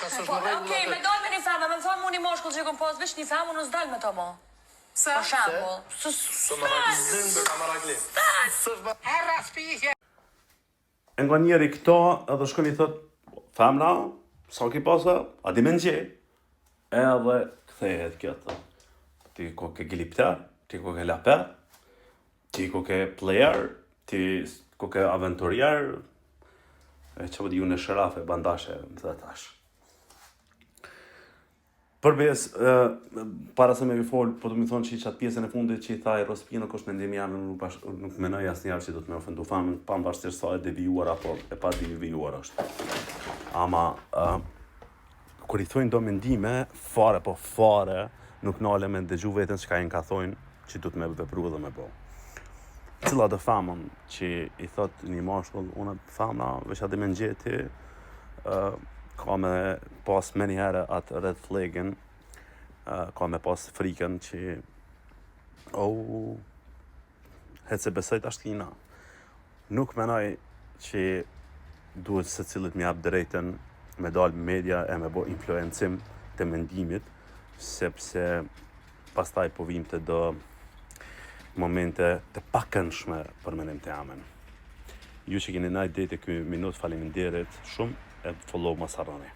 Okej, me dal me një femë, me më thonë mu një moshkull që kom pas vish një femë, unë s'dal me to mo. Për shembull. Nga njeri këto edhe shkon i thot, femna, sa ki pasa, a di me nxje? Edhe kthehet kjo thot. Ti ko ke glipter, ti ko ke laper, ti ko ke player, ti ko ke aventurier, e që vëdi ju në shërafe, bandashe, më dhe tash. Përbes, para se me vi folë, po të mi thonë që i qatë pjesën e fundit që i thaj Rospino, është mendimi jam, nuk menoj asë njerë që do të me ofendu famën, pa më bashkëtirë sa e devijuar apo e pa devijuar është. Ama, kur i thojnë do mendime, fare po fare, nuk nale me dëgju vetën që ka i në ka thojnë, që du të me vepru dhe me bo. Cila dhe famën që i thot një mashkull, unë famna, veç ati me në gjeti, ka me pas me njëherë atë red flagin, ka me pas frikën që hece besojt ashtë kina. Nuk menoj që duhet se cilët mi apë drejten me dalë media e me bo influencim të mendimit, sepse pastaj po vim të do momente të pakëndshme për menim të amen. Ju që keni najt dete këj minut, faleminderit shumë, e follow mos harroni.